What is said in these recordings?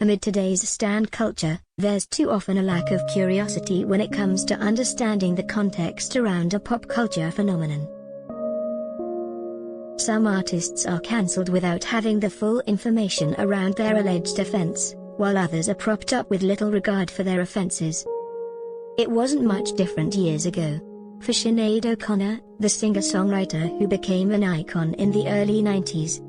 Amid today's stand culture, there's too often a lack of curiosity when it comes to understanding the context around a pop culture phenomenon. Some artists are cancelled without having the full information around their alleged offense, while others are propped up with little regard for their offenses. It wasn't much different years ago. For Sinead O'Connor, the singer-songwriter who became an icon in the early 90s.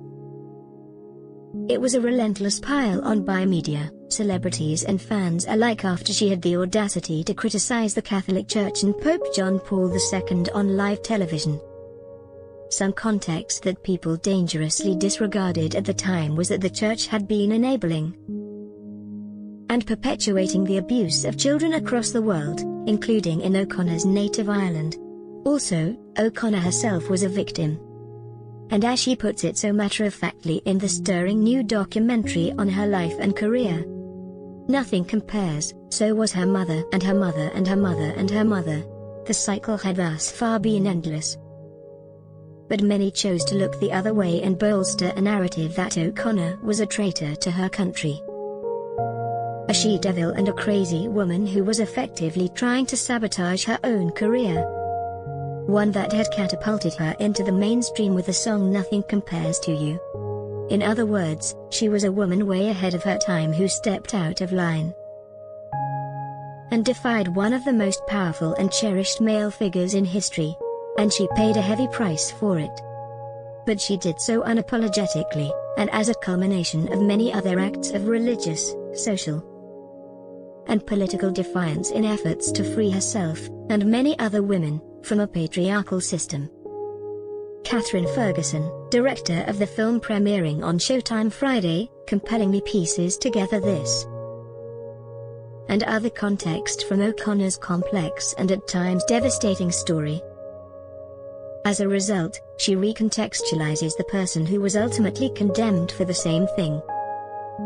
It was a relentless pile-on by media, celebrities and fans alike after she had the audacity to criticize the Catholic Church and Pope John Paul II on live television. Some context that people dangerously disregarded at the time was that the Church had been enabling and perpetuating the abuse of children across the world, including in O'Connor's native Ireland. Also, O'Connor herself was a victim. And as she puts it so matter-of-factly in the stirring new documentary on her life and career, nothing compares. So was her mother and her mother and her mother and her mother. The cycle had thus far been endless. But many chose to look the other way and bolster a narrative that O'Connor was a traitor to her country, a she-devil and a crazy woman who was effectively trying to sabotage her own career, one that had catapulted her into the mainstream with the song Nothing Compares to You. In other words, she was a woman way ahead of her time who stepped out of line and defied one of the most powerful and cherished male figures in history. And she paid a heavy price for it. But she did so unapologetically, and as a culmination of many other acts of religious, social, and political defiance in efforts to free herself, and many other women, from a patriarchal system. Catherine Ferguson, director of the film premiering on Showtime Friday, compellingly pieces together this and other context from O'Connor's complex and at times devastating story. As a result, she recontextualizes the person who was ultimately condemned for the same thing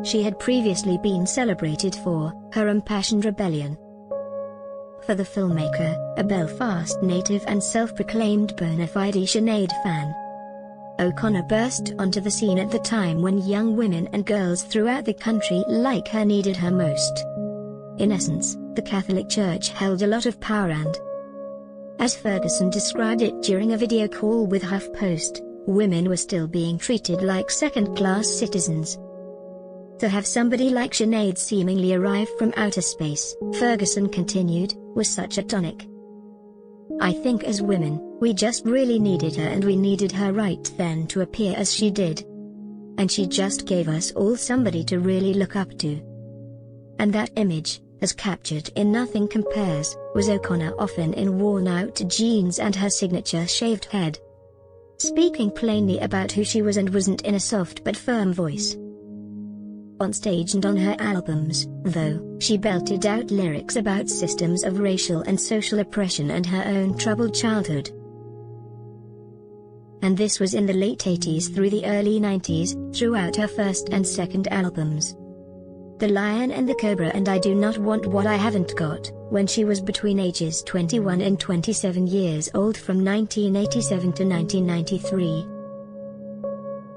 she had previously been celebrated for, her impassioned rebellion. For the filmmaker, a Belfast native and self-proclaimed bona fide Sinead fan, O'Connor burst onto the scene at the time when young women and girls throughout the country like her needed her most. In essence, the Catholic Church held a lot of power and, as Ferguson described it during a video call with HuffPost, women were still being treated like second-class citizens. To have somebody like Sinead seemingly arrive from outer space, Ferguson continued, was such a tonic. I think as women, we just really needed her, and we needed her right then to appear as she did. And she just gave us all somebody to really look up to. And that image, as captured in Nothing Compares, was O'Connor often in worn-out jeans and her signature shaved head, speaking plainly about who she was and wasn't in a soft but firm voice. On stage and on her albums, though, she belted out lyrics about systems of racial and social oppression and her own troubled childhood. And this was in the late 80s through the early 90s, throughout her first and second albums, The Lion and the Cobra and I Do Not Want What I Haven't Got, when she was between ages 21 and 27 years old from 1987 to 1993.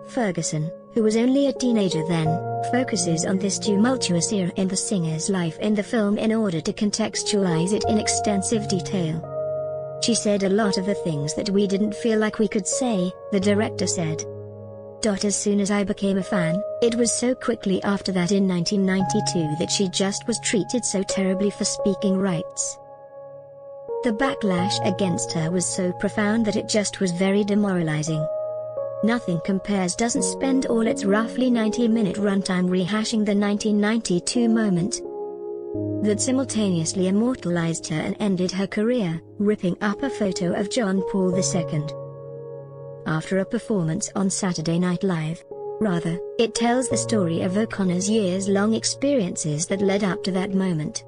Ferguson, who was only a teenager then, focuses on this tumultuous era in the singer's life in the film in order to contextualize it in extensive detail. She said a lot of the things that we didn't feel like we could say, the director said. As soon as I became a fan, it was so quickly after that in 1992 that she just was treated so terribly for speaking rights. The backlash against her was so profound that it just was very demoralizing. Nothing Compares doesn't spend all its roughly 90-minute runtime rehashing the 1992 moment that simultaneously immortalized her and ended her career, ripping up a photo of John Paul II after a performance on Saturday Night Live. Rather, it tells the story of O'Connor's years-long experiences that led up to that moment.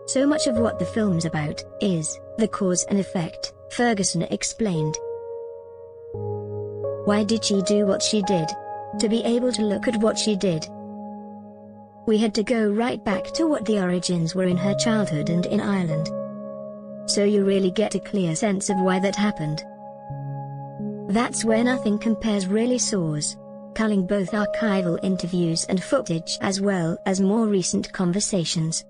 So much of what the film's about is the cause and effect, Ferguson explained. Why did she do what she did? To be able to look at what she did, we had to go right back to what the origins were in her childhood and in Ireland. So you really get a clear sense of why that happened. That's where Nothing Compares really soars. culling both archival interviews and footage as well as more recent conversations.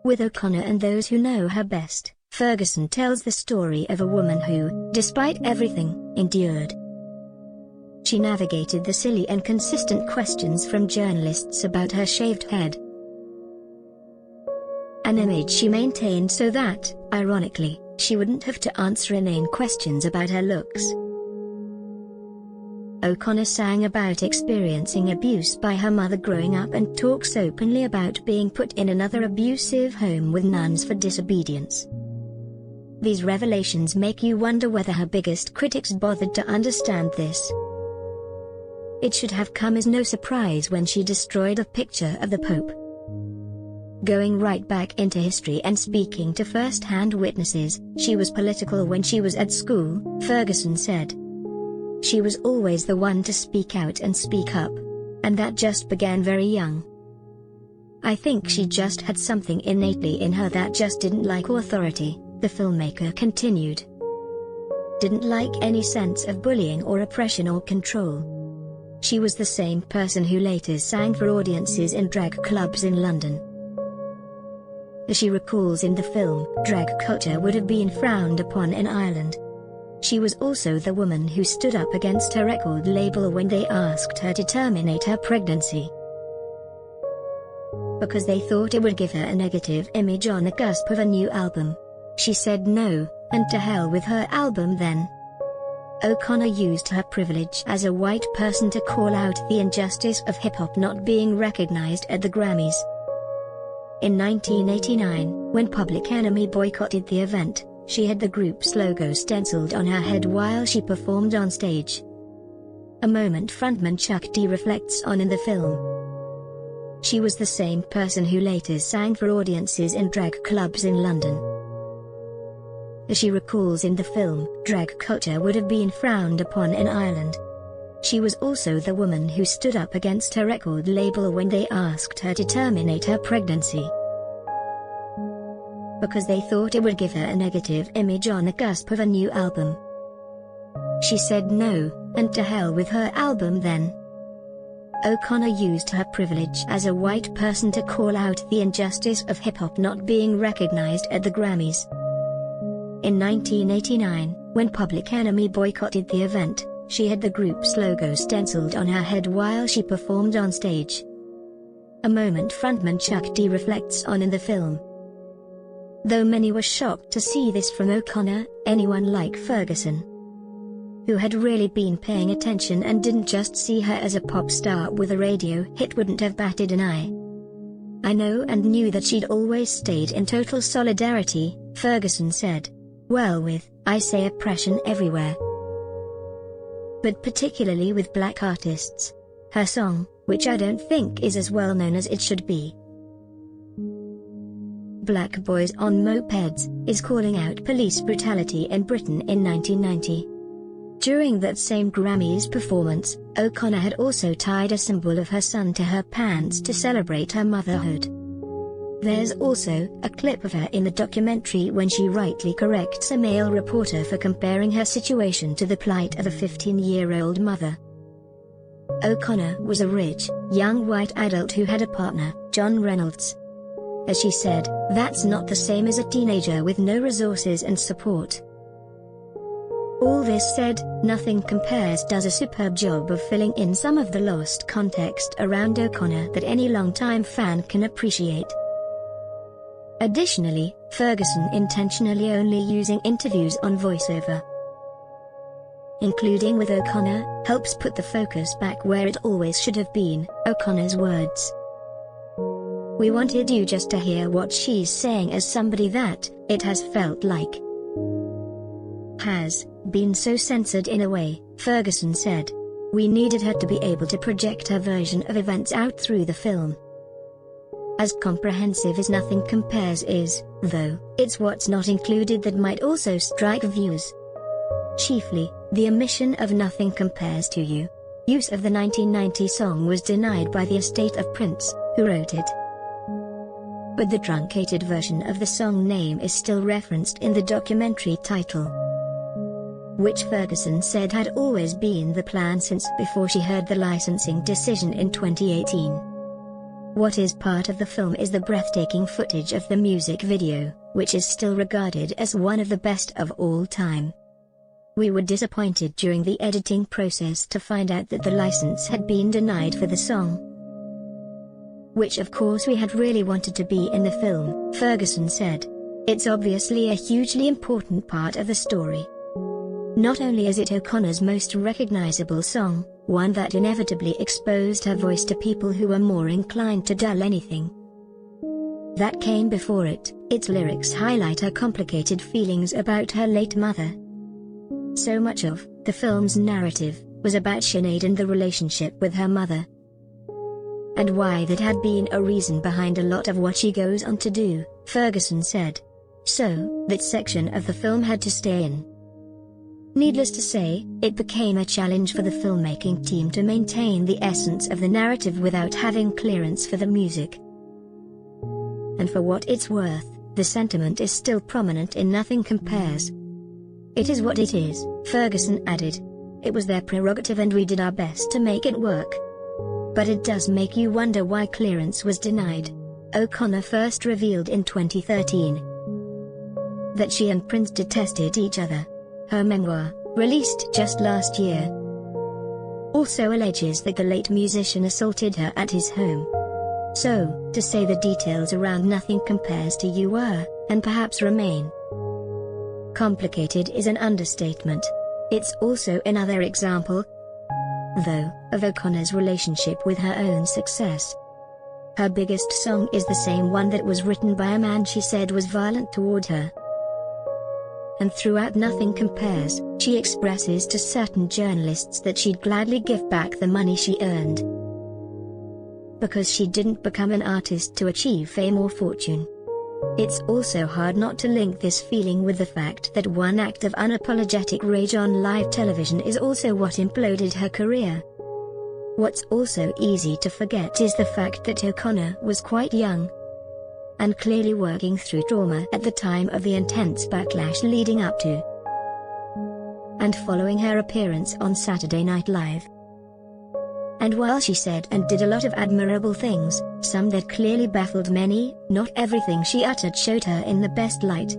With O'Connor and those who know her best, Ferguson tells the story of a woman who, despite everything, endured. She navigated the silly and consistent questions from journalists about her shaved head, an image she maintained so that, ironically, she wouldn't have to answer inane questions about her looks. O'Connor sang about experiencing abuse by her mother growing up and talks openly about being put in another abusive home with nuns for disobedience. These revelations make you wonder whether her biggest critics bothered to understand this. It should have come as no surprise when she destroyed a picture of the Pope. Going right back into history and speaking to first-hand witnesses, she was political when she was at school, Ferguson said. She was always the one to speak out and speak up. And that just began very young. I think she just had something innately in her that just didn't like authority, the filmmaker continued. Didn't like any sense of bullying or oppression or control. She was the same person who later sang for audiences in drag clubs in London. As she recalls in the film, drag culture would have been frowned upon in Ireland. She was also the woman who stood up against her record label when they asked her to terminate her pregnancy, because they thought it would give her a negative image on the cusp of a new album. She said no, and to hell with her album then. O'Connor used her privilege as a white person to call out the injustice of hip-hop not being recognized at the Grammys. In 1989, when Public Enemy boycotted the event, she had the group's logo stenciled on her head while she performed on stage. A moment frontman Chuck D reflects on in the film. She was the same person who later sang for audiences in drag clubs in London. As she recalls in the film, drag culture would have been frowned upon in Ireland. She was also the woman who stood up against her record label when they asked her to terminate her pregnancy, because they thought it would give her a negative image on the cusp of a new album. She said no, and to hell with her album then. O'Connor used her privilege as a white person to call out the injustice of hip-hop not being recognized at the Grammys. In 1989, when Public Enemy boycotted the event, she had the group's logo stenciled on her head while she performed on stage. A moment frontman Chuck D reflects on in the film. Though many were shocked to see this from O'Connor, anyone like Ferguson, who had really been paying attention and didn't just see her as a pop star with a radio hit, wouldn't have batted an eye. I know and knew that she'd always stayed in total solidarity, Ferguson said. Well, with, I say, oppression everywhere, but particularly with black artists. Her song, which I don't think is as well known as it should be, Black Boys on Mopeds, is calling out police brutality in Britain in 1990. During that same Grammys performance, O'Connor had also tied a symbol of her son to her pants to celebrate her motherhood. There's also a clip of her in the documentary when she rightly corrects a male reporter for comparing her situation to the plight of a 15-year-old mother. O'Connor was a rich, young white adult who had a partner, John Reynolds. As she said, that's not the same as a teenager with no resources and support. All this said, Nothing Compares does a superb job of filling in some of the lost context around O'Connor that any longtime fan can appreciate. Additionally, Ferguson intentionally only using interviews on voiceover, including with O'Connor, helps put the focus back where it always should have been, O'Connor's words. We wanted you just to hear what she's saying as somebody that, it has felt like, has been so censored in a way, Ferguson said. We needed her to be able to project her version of events out through the film. As comprehensive as Nothing Compares is, though, it's what's not included that might also strike viewers. Chiefly, the omission of Nothing Compares to You. Use of the 1990 song was denied by the estate of Prince, who wrote it, but the truncated version of the song name is still referenced in the documentary title. which Ferguson said had always been the plan since before she heard the licensing decision in 2018. What is part of the film is the breathtaking footage of the music video, which is still regarded as one of the best of all time. We were disappointed during the editing process to find out that the license had been denied for the song, which of course we had really wanted to be in the film, Ferguson said. It's obviously a hugely important part of the story. Not only is it O'Connor's most recognizable song, one that inevitably exposed her voice to people who were more inclined to dull anything that came before it, its lyrics highlight her complicated feelings about her late mother. So much of the film's narrative was about Sinéad and the relationship with her mother, and why that had been a reason behind a lot of what she goes on to do, Ferguson said. So, that section of the film had to stay in. Needless to say, it became a challenge for the filmmaking team to maintain the essence of the narrative without having clearance for the music. And for what it's worth, the sentiment is still prominent in Nothing Compares. It is what it is, Ferguson added. It was their prerogative and we did our best to make it work. But it does make you wonder why clearance was denied. O'Connor first revealed in 2013 that she and Prince detested each other. Her memoir, released just last year, also alleges that the late musician assaulted her at his home. So, to say the details around Nothing Compares to you were, and perhaps remain, complicated is an understatement. It's also another example, though, of O'Connor's relationship with her own success. Her biggest song is the same one that was written by a man she said was violent toward her. And throughout Nothing Compares, she expresses to certain journalists that she'd gladly give back the money she earned, because she didn't become an artist to achieve fame or fortune. It's also hard not to link this feeling with the fact that one act of unapologetic rage on live television is also what imploded her career. What's also easy to forget is the fact that O'Connor was quite young, and clearly working through trauma at the time of the intense backlash leading up to and following her appearance on Saturday Night Live. And while she said and did a lot of admirable things, some that clearly baffled many, not everything she uttered showed her in the best light.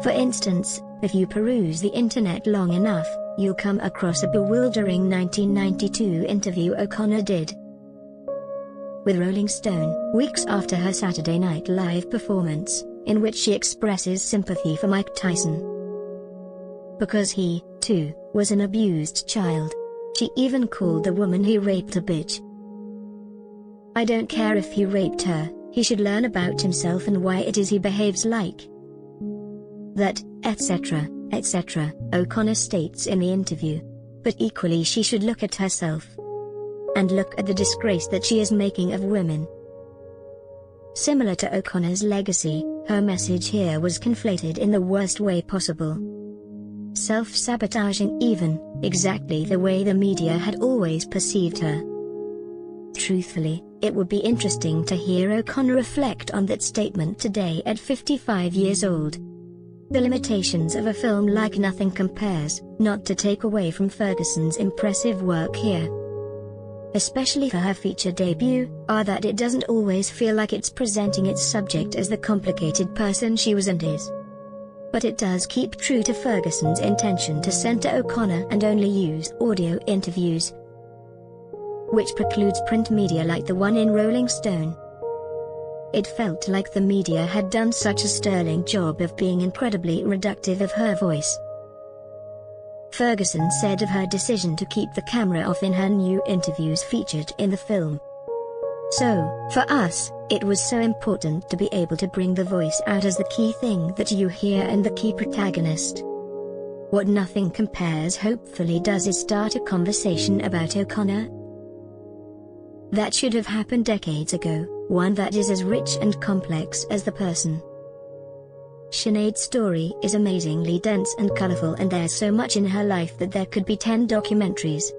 For instance, if you peruse the internet long enough, you'll come across a bewildering 1992 interview O'Connor did with Rolling Stone, weeks after her Saturday Night Live performance, in which she expresses sympathy for Mike Tyson, because he, too, was an abused child. She even called the woman he raped a bitch. I don't care if he raped her, he should learn about himself and why it is he behaves like that, etc., etc., O'Connor states in the interview. But equally she should look at herself, and look at the disgrace that she is making of women. Similar to O'Connor's legacy, her message here was conflated in the worst way possible. Self-sabotaging even, exactly the way the media had always perceived her. Truthfully, it would be interesting to hear O'Connor reflect on that statement today at 55 years old. The limitations of a film like Nothing Compares, not to take away from Ferguson's impressive work here, especially for her feature debut, are that it doesn't always feel like it's presenting its subject as the complicated person she was and is. But it does keep true to Ferguson's intention to center O'Connor and only use audio interviews, which precludes print media like the one in Rolling Stone. It felt like the media had done such a sterling job of being incredibly reductive of her voice. Ferguson said of her decision to keep the camera off in her new interviews featured in the film. So, for us, it was so important to be able to bring the voice out as the key thing that you hear and the key protagonist. What Nothing Compares hopefully does is start a conversation about O'Connor that should have happened decades ago, one that is as rich and complex as the person. Sinéad's story is amazingly dense and colorful, and there's so much in her life that there could be 10 documentaries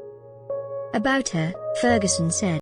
about her, Ferguson said.